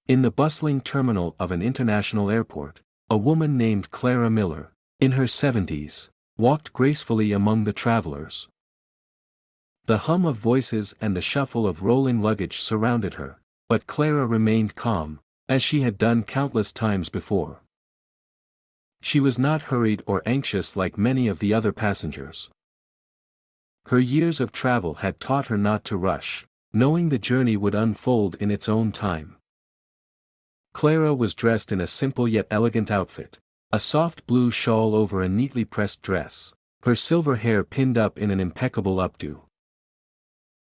In the bustling terminal of an international airport, a woman named Clara Miller, in her 70s, walked gracefully among the travelers. The hum of voices and the shuffle of rolling luggage surrounded her, but Clara remained calm, as she had done countless times before. She was not hurried or anxious like many of the other passengers. Her years of travel had taught her not to rush, knowing the journey would unfold in its own time. Clara was dressed in a simple yet elegant outfit, a soft blue shawl over a neatly pressed dress, her silver hair pinned up in an impeccable updo.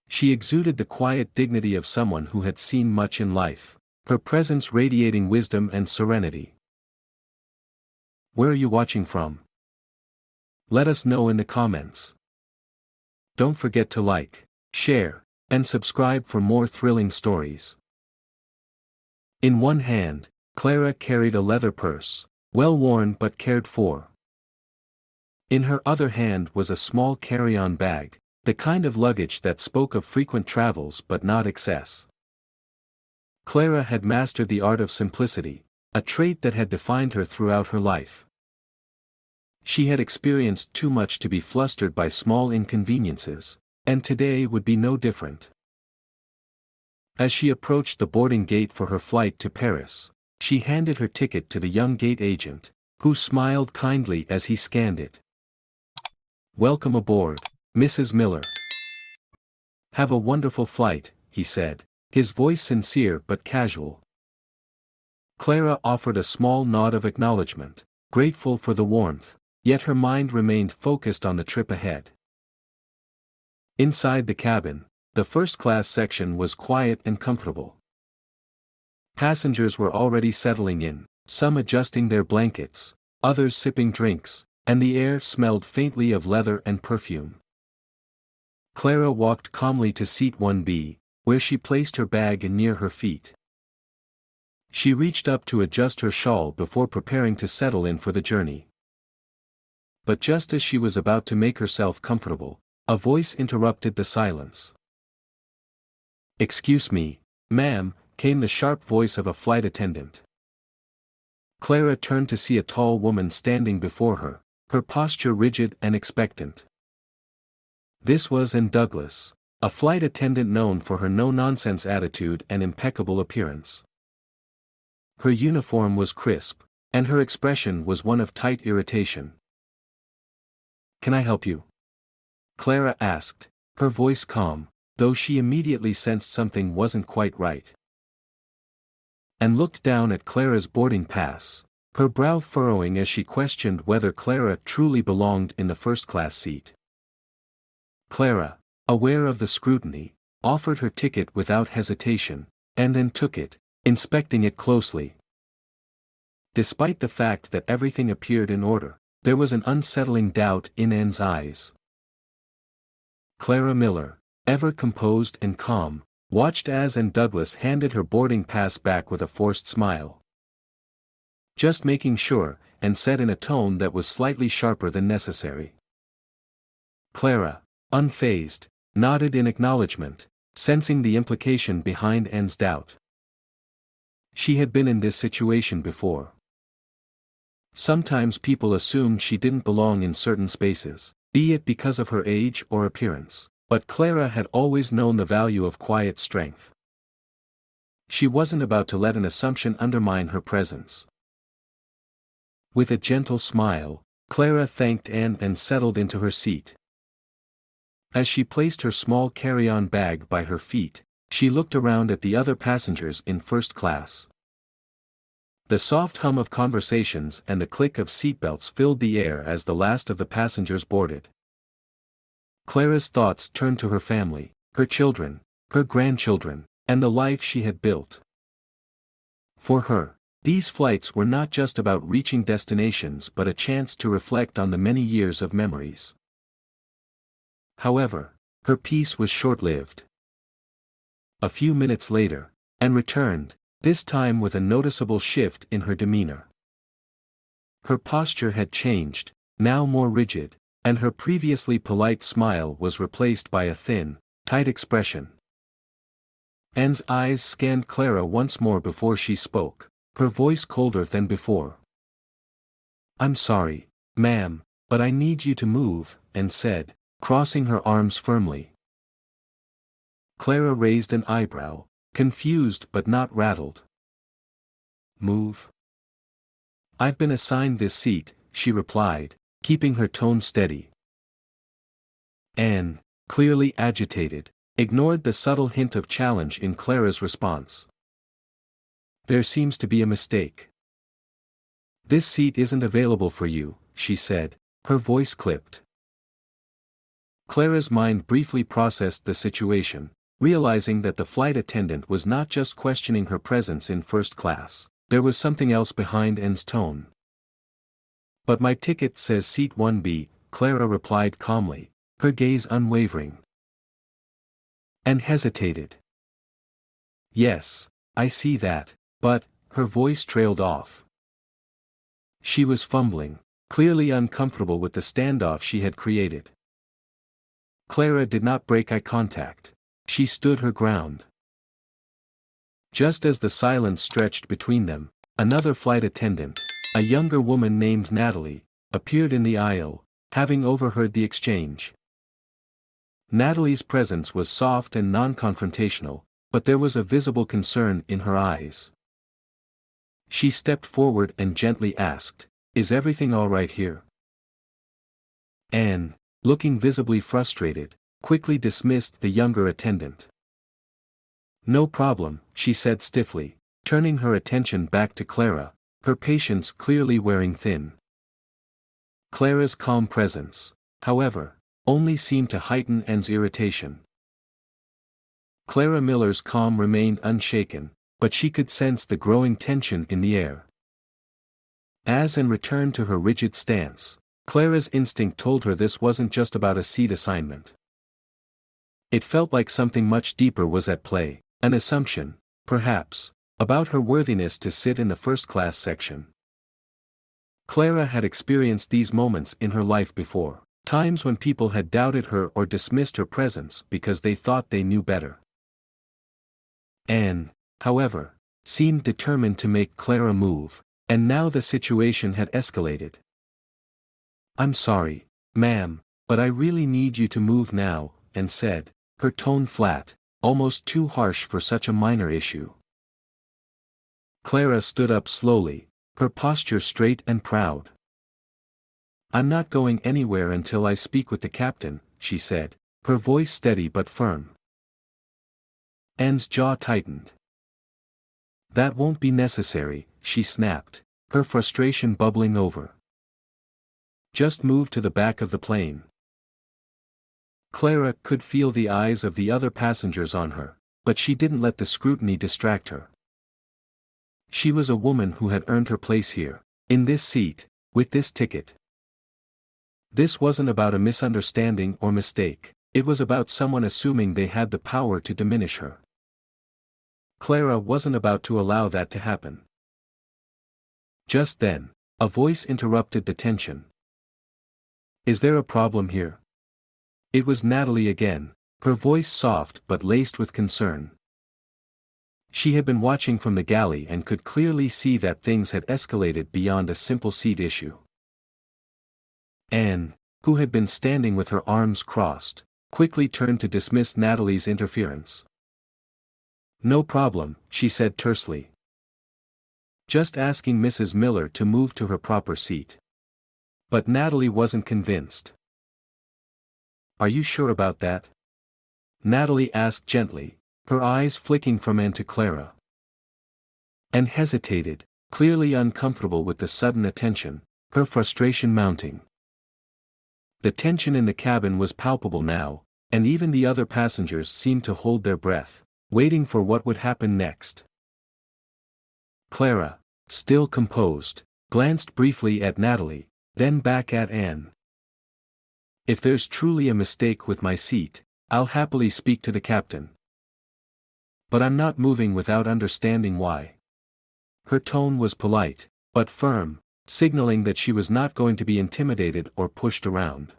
She exuded the quiet dignity of someone who had seen much in life, her presence radiating wisdom and serenity. Where are you watching from? Let us know in the comments. Don't forget to like, share, and subscribe for more thrilling stories. In one hand, Clara carried a leather purse, well worn but cared for. In her other hand was a small carry-on bag, the kind of luggage that spoke of frequent travels but not excess. Clara had mastered the art of simplicity, a trait that had defined her throughout her life. She had experienced too much to be flustered by small inconveniences, and today would be no different. As she approached the boarding gate for her flight to Paris, she handed her ticket to the young gate agent, who smiled kindly as he scanned it. "Welcome aboard, Mrs. Miller. Have a wonderful flight," he said, his voice sincere but casual. Clara offered a small nod of acknowledgement, grateful for the warmth, yet her mind remained focused on the trip ahead. Inside the cabin, the first-class section was quiet and comfortable. Passengers were already settling in, some adjusting their blankets, others sipping drinks, and the air smelled faintly of leather and perfume. Clara walked calmly to seat 1B, where she placed her bag near her feet. She reached up to adjust her shawl before preparing to settle in for the journey. But just as she was about to make herself comfortable, a voice interrupted the silence. "Excuse me, ma'am," came the sharp voice of a flight attendant. Clara turned to see a tall woman standing before her, her posture rigid and expectant. This was Anne Douglas, a flight attendant known for her no-nonsense attitude and impeccable appearance. Her uniform was crisp, and her expression was one of tight irritation. "Can I help you?" Clara asked, her voice calm, though she immediately sensed something wasn't quite right. And looked down at Clara's boarding pass, her brow furrowing as she questioned whether Clara truly belonged in the first-class seat. Clara, aware of the scrutiny, offered her ticket without hesitation, and then took it, inspecting it closely. Despite the fact that everything appeared in order, there was an unsettling doubt in Anne's eyes. Clara Miller, ever composed and calm, watched as Anne Douglas handed her boarding pass back with a forced smile. "Just making sure," and said in a tone that was slightly sharper than necessary. Clara, unfazed, nodded in acknowledgement, sensing the implication behind Anne's doubt. She had been in this situation before. Sometimes people assumed she didn't belong in certain spaces, be it because of her age or appearance. But Clara had always known the value of quiet strength. She wasn't about to let an assumption undermine her presence. With a gentle smile, Clara thanked Anne and settled into her seat. As she placed her small carry-on bag by her feet, she looked around at the other passengers in first class. The soft hum of conversations and the click of seatbelts filled the air as the last of the passengers boarded. Clara's thoughts turned to her family, her children, her grandchildren, and the life she had built. For her, these flights were not just about reaching destinations but a chance to reflect on the many years of memories. However, her peace was short-lived. A few minutes later, Anne returned, this time with a noticeable shift in her demeanor. Her posture had changed, now more rigid, and her previously polite smile was replaced by a thin, tight expression. Anne's eyes scanned Clara once more before she spoke, her voice colder than before. "I'm sorry, ma'am, but I need you to move," Anne said, crossing her arms firmly. Clara raised an eyebrow, confused but not rattled. "Move?" "I've been assigned this seat," she replied, keeping her tone steady. Anne, clearly agitated, ignored the subtle hint of challenge in Clara's response. "There seems to be a mistake. This seat isn't available for you," she said, her voice clipped. Clara's mind briefly processed the situation, realizing that the flight attendant was not just questioning her presence in first class, there was something else behind Anne's tone. "But my ticket says seat 1B, Clara replied calmly, her gaze unwavering. Anne hesitated. "Yes, I see that, but," her voice trailed off. She was fumbling, clearly uncomfortable with the standoff she had created. Clara did not break eye contact. She stood her ground. Just as the silence stretched between them, another flight attendant, a younger woman named Natalie, appeared in the aisle, having overheard the exchange. Natalie's presence was soft and non-confrontational, but there was a visible concern in her eyes. She stepped forward and gently asked, "Is everything all right here?" Anne, looking visibly frustrated, quickly dismissed the younger attendant. "No problem," she said stiffly, turning her attention back to Clara, her patience clearly wearing thin. Clara's calm presence, however, only seemed to heighten Anne's irritation. Clara Miller's calm remained unshaken, but she could sense the growing tension in the air. As Anne returned to her rigid stance, Clara's instinct told her this wasn't just about a seat assignment. It felt like something much deeper was at play, an assumption, perhaps, about her worthiness to sit in the first-class section. Clara had experienced these moments in her life before, times when people had doubted her or dismissed her presence because they thought they knew better. Anne, however, seemed determined to make Clara move, and now the situation had escalated. "I'm sorry, ma'am, but I really need you to move now," Anne said, her tone flat, almost too harsh for such a minor issue. Clara stood up slowly, her posture straight and proud. "I'm not going anywhere until I speak with the captain," she said, her voice steady but firm. Anne's jaw tightened. "That won't be necessary," she snapped, her frustration bubbling over. "Just move to the back of the plane." Clara could feel the eyes of the other passengers on her, but she didn't let the scrutiny distract her. She was a woman who had earned her place here, in this seat, with this ticket. This wasn't about a misunderstanding or mistake, it was about someone assuming they had the power to diminish her. Clara wasn't about to allow that to happen. Just then, a voice interrupted the tension. "Is there a problem here?" It was Natalie again, her voice soft but laced with concern. She had been watching from the galley and could clearly see that things had escalated beyond a simple seat issue. Anne, who had been standing with her arms crossed, quickly turned to dismiss Natalie's interference. "No problem," she said tersely. "Just asking Mrs. Miller to move to her proper seat." But Natalie wasn't convinced. "Are you sure about that?" Natalie asked gently, her eyes flicking from Anne to Clara. Anne hesitated, clearly uncomfortable with the sudden attention, her frustration mounting. The tension in the cabin was palpable now, and even the other passengers seemed to hold their breath, waiting for what would happen next. Clara, still composed, glanced briefly at Natalie, then back at Anne. "If there's truly a mistake with my seat, I'll happily speak to the captain. But I'm not moving without understanding why." Her tone was polite, but firm, signaling that she was not going to be intimidated or pushed around.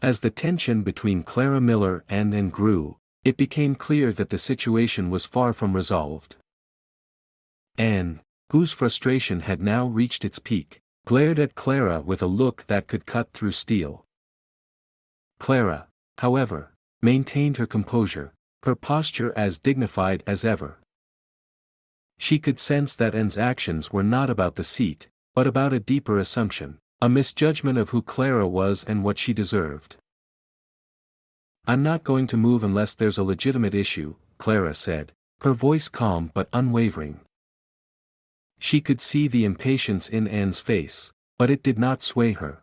As the tension between Clara Miller and Anne grew, it became clear that the situation was far from resolved. Anne, whose frustration had now reached its peak, glared at Clara with a look that could cut through steel. Clara, however, maintained her composure, her posture as dignified as ever. She could sense that Anne's actions were not about the seat, but about a deeper assumption, a misjudgment of who Clara was and what she deserved. "I'm not going to move unless there's a legitimate issue," Clara said, her voice calm but unwavering. She could see the impatience in Anne's face, but it did not sway her.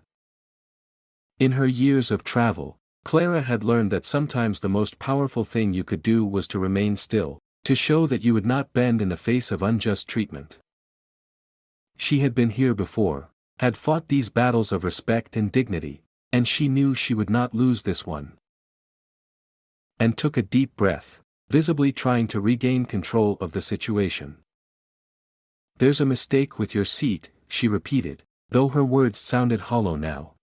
In her years of travel, Clara had learned that sometimes the most powerful thing you could do was to remain still, to show that you would not bend in the face of unjust treatment. She had been here before, had fought these battles of respect and dignity, and she knew she would not lose this one. And took a deep breath, visibly trying to regain control of the situation. "There's a mistake with your seat," she repeated, though her words sounded hollow now.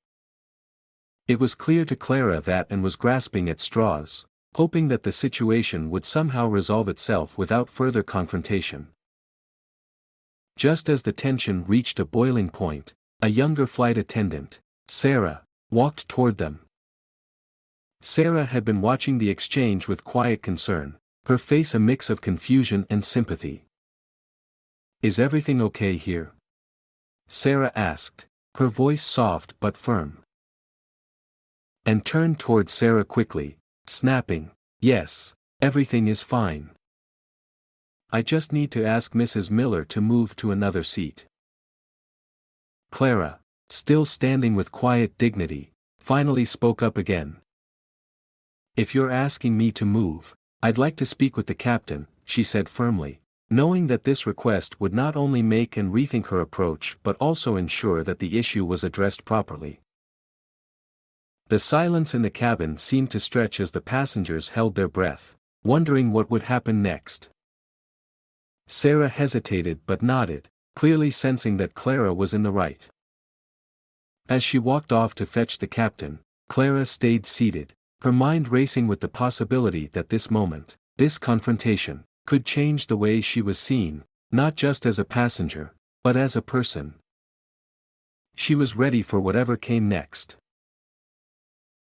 It was clear to Clara that Anne was grasping at straws, hoping that the situation would somehow resolve itself without further confrontation. Just as the tension reached a boiling point, a younger flight attendant, Sarah, walked toward them. Sarah had been watching the exchange with quiet concern, her face a mix of confusion and sympathy. "Is everything okay here?" Sarah asked, her voice soft but firm. And turned toward Sarah quickly, snapping, "Yes, everything is fine. I just need to ask Mrs. Miller to move to another seat." Clara, still standing with quiet dignity, finally spoke up again. "If you're asking me to move, I'd like to speak with the captain," she said firmly, knowing that this request would not only make Anne rethink her approach but also ensure that the issue was addressed properly. The silence in the cabin seemed to stretch as the passengers held their breath, wondering what would happen next. Sarah hesitated but nodded, clearly sensing that Clara was in the right. As she walked off to fetch the captain, Clara stayed seated, her mind racing with the possibility that this moment, this confrontation, could change the way she was seen, not just as a passenger, but as a person. She was ready for whatever came next.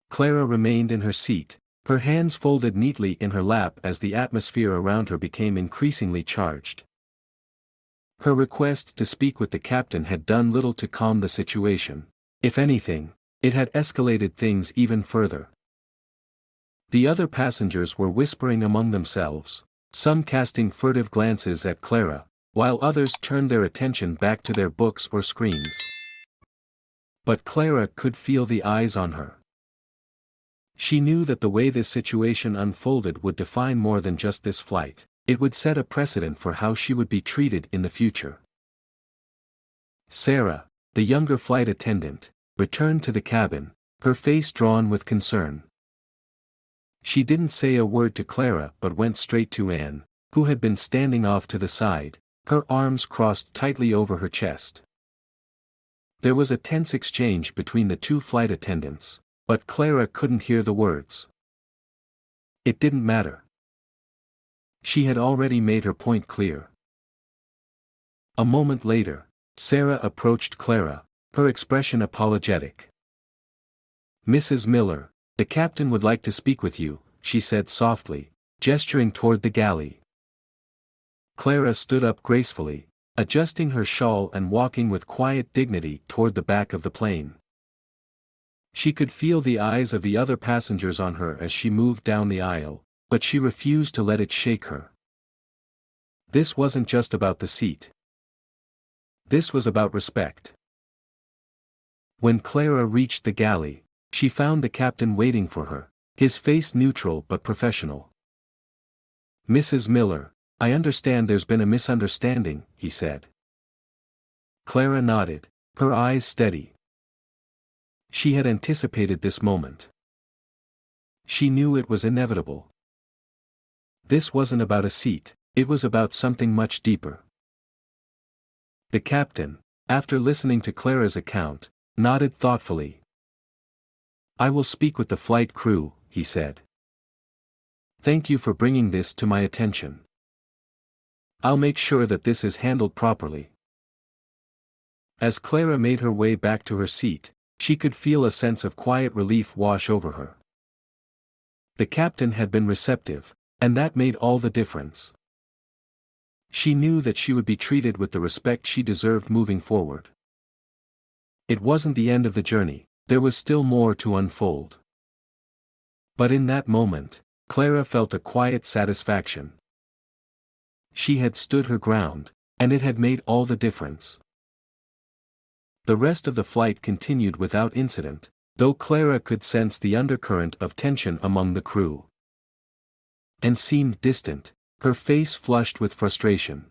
Clara remained in her seat, her hands folded neatly in her lap as the atmosphere around her became increasingly charged. Her request to speak with the captain had done little to calm the situation. If anything, it had escalated things even further. The other passengers were whispering among themselves, some casting furtive glances at Clara, while others turned their attention back to their books or screens. But Clara could feel the eyes on her. She knew that the way this situation unfolded would define more than just this flight, it would set a precedent for how she would be treated in the future. Sarah, the younger flight attendant, returned to the cabin, her face drawn with concern. She didn't say a word to Clara but went straight to Anne, who had been standing off to the side, her arms crossed tightly over her chest. There was a tense exchange between the two flight attendants, but Clara couldn't hear the words. It didn't matter. She had already made her point clear. A moment later, Sarah approached Clara, her expression apologetic. "Mrs. Miller, the captain would like to speak with you," she said softly, gesturing toward the galley. Clara stood up gracefully, adjusting her shawl and walking with quiet dignity toward the back of the plane. She could feel the eyes of the other passengers on her as she moved down the aisle, but she refused to let it shake her. This wasn't just about the seat. This was about respect. When Clara reached the galley, she found the captain waiting for her, his face neutral but professional. "Mrs. Miller, I understand there's been a misunderstanding," he said. Clara nodded, her eyes steady. She had anticipated this moment. She knew it was inevitable. This wasn't about a seat, it was about something much deeper. The captain, after listening to Clara's account, nodded thoughtfully. "I will speak with the flight crew," he said. Thank you for bringing this to my attention. I'll make sure that this is handled properly. As Clara made her way back to her seat, she could feel a sense of quiet relief wash over her. The captain had been receptive, and that made all the difference. She knew that she would be treated with the respect she deserved moving forward. It wasn't the end of the journey, there was still more to unfold. But in that moment, Clara felt a quiet satisfaction. She had stood her ground, and it had made all the difference. The rest of the flight continued without incident, though Clara could sense the undercurrent of tension among the crew. And seemed distant, her face flushed with frustration.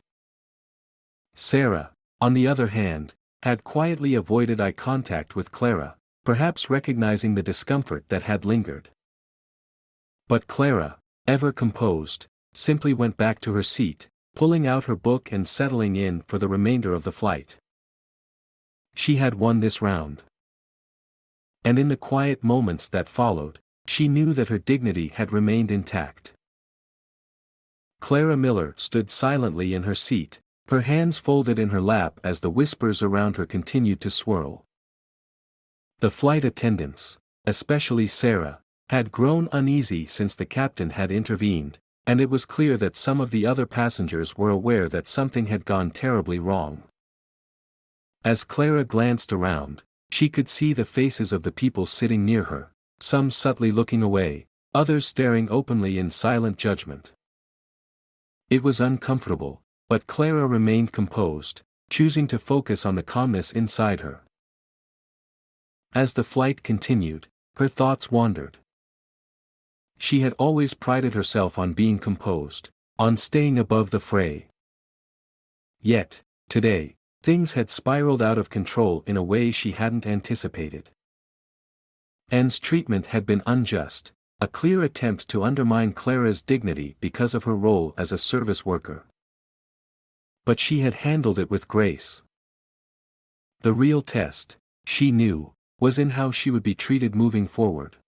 Sarah, on the other hand, had quietly avoided eye contact with Clara, perhaps recognizing the discomfort that had lingered. But Clara, ever composed, simply went back to her seat, pulling out her book and settling in for the remainder of the flight. She had won this round. And in the quiet moments that followed, she knew that her dignity had remained intact. Clara Miller stood silently in her seat, her hands folded in her lap as the whispers around her continued to swirl. The flight attendants, especially Sarah, had grown uneasy since the captain had intervened, and it was clear that some of the other passengers were aware that something had gone terribly wrong. As Clara glanced around, she could see the faces of the people sitting near her, some subtly looking away, others staring openly in silent judgment. It was uncomfortable, but Clara remained composed, choosing to focus on the calmness inside her. As the flight continued, her thoughts wandered. She had always prided herself on being composed, on staying above the fray. Yet, today, things had spiraled out of control in a way she hadn't anticipated. Anne's treatment had been unjust, a clear attempt to undermine Clara's dignity because of her role as a service worker. But she had handled it with grace. The real test, she knew, was in how she would be treated moving forward.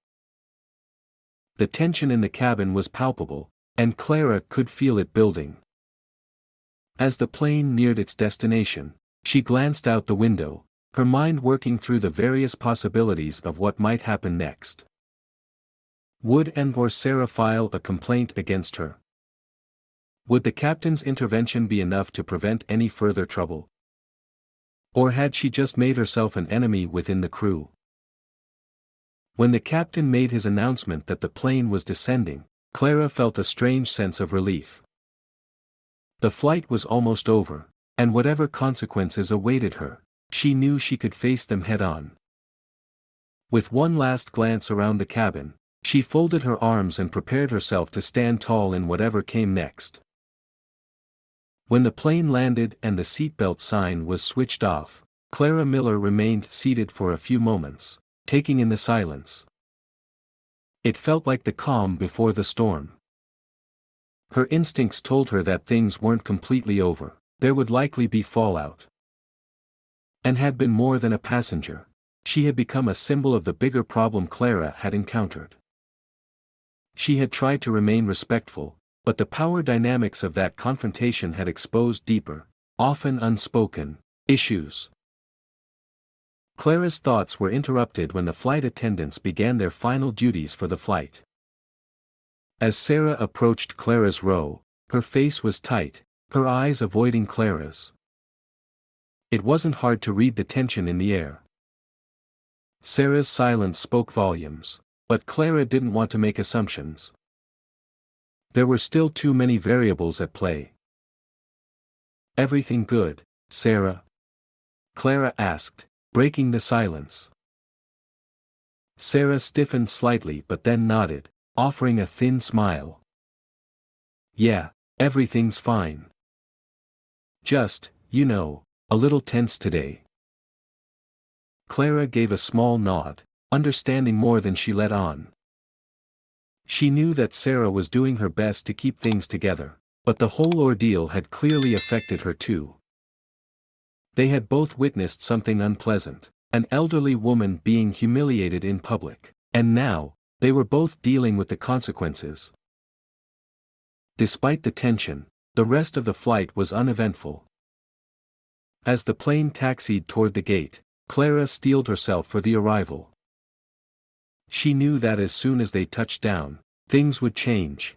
The tension in the cabin was palpable, and Clara could feel it building. As the plane neared its destination, she glanced out the window, her mind working through the various possibilities of what might happen next. Would Anne or Sarah file a complaint against her? Would the captain's intervention be enough to prevent any further trouble? Or had she just made herself an enemy within the crew? When the captain made his announcement that the plane was descending, Clara felt a strange sense of relief. The flight was almost over, and whatever consequences awaited her, she knew she could face them head-on. With one last glance around the cabin, she folded her arms and prepared herself to stand tall in whatever came next. When the plane landed and the seatbelt sign was switched off, Clara Miller remained seated for a few moments, taking in the silence. It felt like the calm before the storm. Her instincts told her that things weren't completely over. There would likely be fallout. And had been more than a passenger, she had become a symbol of the bigger problem Clara had encountered. She had tried to remain respectful, but the power dynamics of that confrontation had exposed deeper, often unspoken, issues. Clara's thoughts were interrupted when the flight attendants began their final duties for the flight. As Sarah approached Clara's row, her face was tight, her eyes avoiding Clara's. It wasn't hard to read the tension in the air. Sarah's silence spoke volumes, but Clara didn't want to make assumptions. There were still too many variables at play. "Everything good, Sarah?" Clara asked, breaking the silence. Sarah stiffened slightly but then nodded, offering a thin smile. "Yeah, everything's fine. Just, a little tense today." Clara gave a small nod, understanding more than she let on. She knew that Sarah was doing her best to keep things together, but the whole ordeal had clearly affected her too. They had both witnessed something unpleasant, an elderly woman being humiliated in public, and now, they were both dealing with the consequences. despite the tension, the rest of the flight was uneventful. As the plane taxied toward the gate, Clara steeled herself for the arrival. She knew that as soon as they touched down, things would change.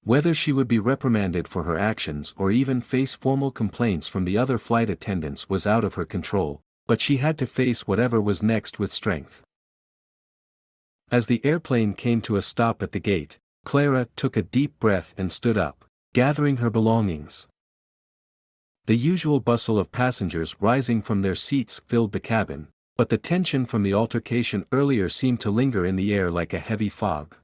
Whether she would be reprimanded for her actions or even face formal complaints from the other flight attendants was out of her control, but she had to face whatever was next with strength. As the airplane came to a stop at the gate, Clara took a deep breath and stood up, gathering her belongings. The usual bustle of passengers rising from their seats filled the cabin, but the tension from the altercation earlier seemed to linger in the air like a heavy fog.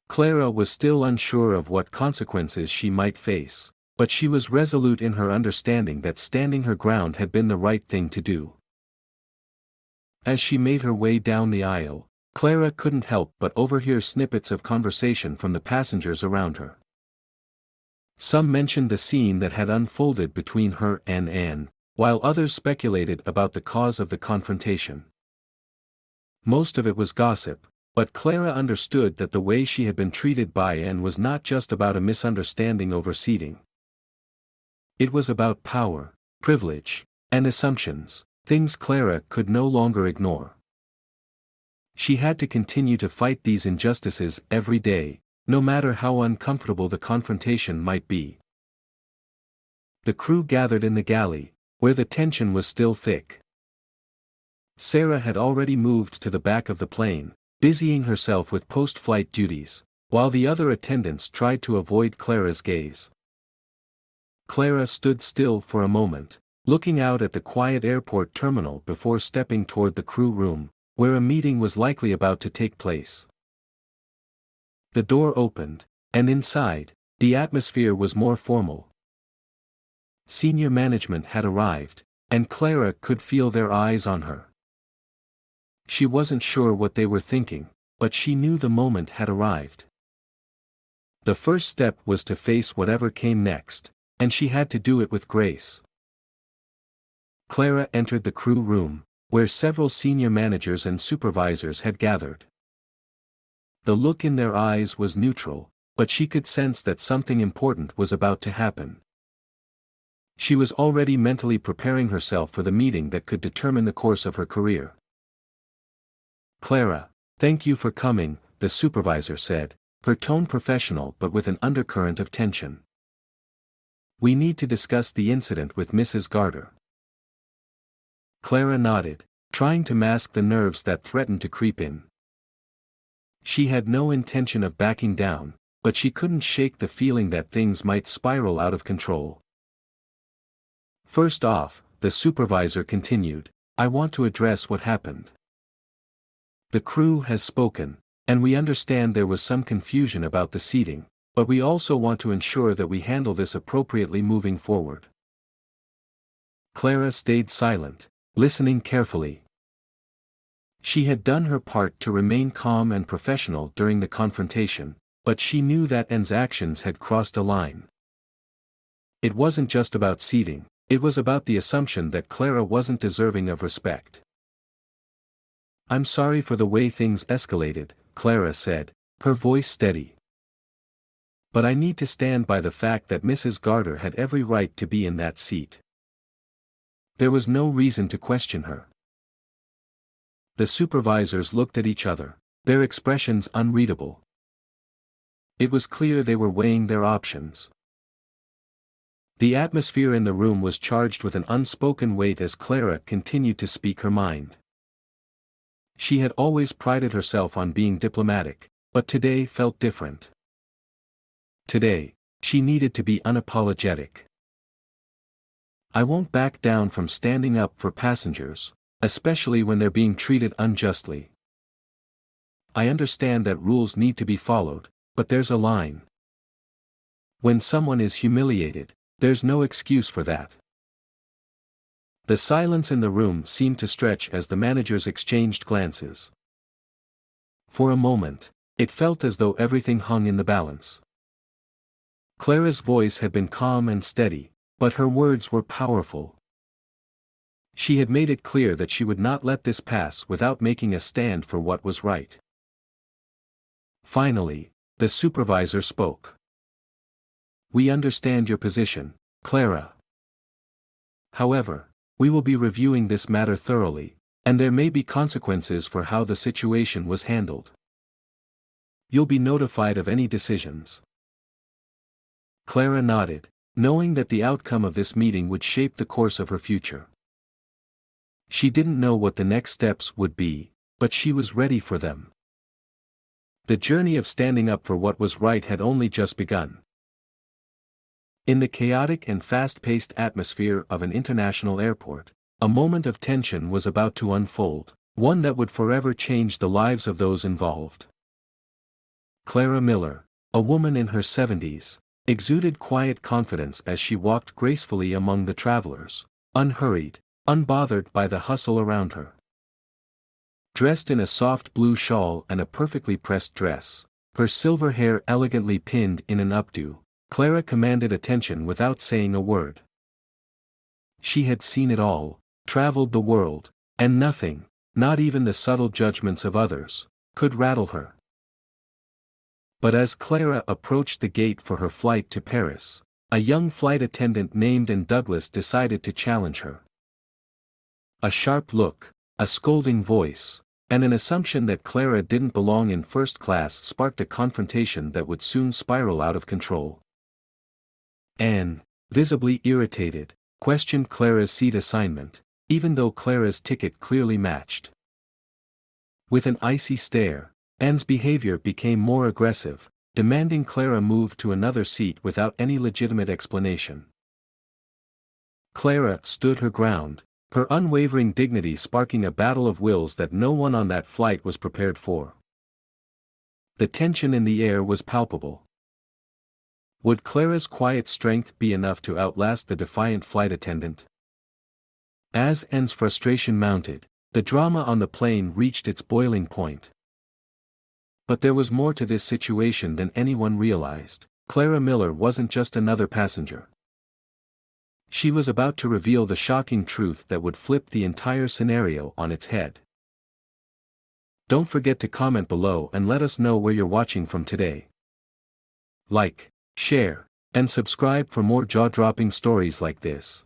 Clara was still unsure of what consequences she might face, but she was resolute in her understanding that standing her ground had been the right thing to do. As she made her way down the aisle, Clara couldn't help but overhear snippets of conversation from the passengers around her. Some mentioned the scene that had unfolded between her and Anne, while others speculated about the cause of the confrontation. Most of it was gossip, but Clara understood that the way she had been treated by Anne was not just about a misunderstanding over seating. It was about power, privilege, and assumptions, things Clara could no longer ignore. She had to continue to fight these injustices every day, no matter how uncomfortable the confrontation might be. The crew gathered in the galley, where the tension was still thick. Sarah had already moved to the back of the plane, busying herself with post-flight duties, while the other attendants tried to avoid Clara's gaze. Clara stood still for a moment, looking out at the quiet airport terminal before stepping toward the crew room, where a meeting was likely about to take place. The door opened, and inside, the atmosphere was more formal. Senior management had arrived, and Clara could feel their eyes on her. She wasn't sure what they were thinking, but she knew the moment had arrived. The first step was to face whatever came next, and she had to do it with grace. Clara entered the crew room, where several senior managers and supervisors had gathered. The look in their eyes was neutral, but she could sense that something important was about to happen. She was already mentally preparing herself for the meeting that could determine the course of her career. "Clara, thank you for coming," the supervisor said, her tone professional but with an undercurrent of tension. "We need to discuss the incident with Mrs. Garter." Clara nodded, trying to mask the nerves that threatened to creep in. She had no intention of backing down, but she couldn't shake the feeling that things might spiral out of control. "First off," the supervisor continued, "I want to address what happened. The crew has spoken, and we understand there was some confusion about the seating, but we also want to ensure that we handle this appropriately moving forward." Clara stayed silent, listening carefully. She had done her part to remain calm and professional during the confrontation, but she knew that Anne's actions had crossed a line. It wasn't just about seating, it was about the assumption that Clara wasn't deserving of respect. "I'm sorry for the way things escalated," Clara said, her voice steady. "But I need to stand by the fact that Mrs. Garter had every right to be in that seat. There was no reason to question her." The supervisors looked at each other, their expressions unreadable. It was clear they were weighing their options. The atmosphere in the room was charged with an unspoken weight as Clara continued to speak her mind. She had always prided herself on being diplomatic, but today felt different. Today, she needed to be unapologetic. "I won't back down from standing up for passengers, especially when they're being treated unjustly. I understand that rules need to be followed, but there's a line. When someone is humiliated, there's no excuse for that." The silence in the room seemed to stretch as the managers exchanged glances. For a moment, it felt as though everything hung in the balance. Clara's voice had been calm and steady, but her words were powerful. She had made it clear that she would not let this pass without making a stand for what was right. Finally, the supervisor spoke. "We understand your position, Clara. However, we will be reviewing this matter thoroughly, and there may be consequences for how the situation was handled. You'll be notified of any decisions." Clara nodded, knowing that the outcome of this meeting would shape the course of her future. She didn't know what the next steps would be, but she was ready for them. The journey of standing up for what was right had only just begun. In the chaotic and fast-paced atmosphere of an international airport, a moment of tension was about to unfold, one that would forever change the lives of those involved. Clara Miller, a woman in her 70s, exuded quiet confidence as she walked gracefully among the travelers, unhurried, unbothered by the hustle around her. Dressed in a soft blue shawl and a perfectly pressed dress, her silver hair elegantly pinned in an updo, Clara commanded attention without saying a word. She had seen it all, traveled the world, and nothing, not even the subtle judgments of others, could rattle her. But as Clara approached the gate for her flight to Paris, a young flight attendant named Douglas decided to challenge her. A sharp look, a scolding voice, and an assumption that Clara didn't belong in first class sparked a confrontation that would soon spiral out of control. Anne, visibly irritated, questioned Clara's seat assignment, even though Clara's ticket clearly matched. With an icy stare, Anne's behavior became more aggressive, demanding Clara move to another seat without any legitimate explanation. Clara stood her ground, her unwavering dignity sparking a battle of wills that no one on that flight was prepared for. The tension in the air was palpable. Would Clara's quiet strength be enough to outlast the defiant flight attendant? As Anne's frustration mounted, the drama on the plane reached its boiling point. But there was more to this situation than anyone realized. Clara Miller wasn't just another passenger. She was about to reveal the shocking truth that would flip the entire scenario on its head. Don't forget to comment below and let us know where you're watching from today. Like, share, and subscribe for more jaw-dropping stories like this.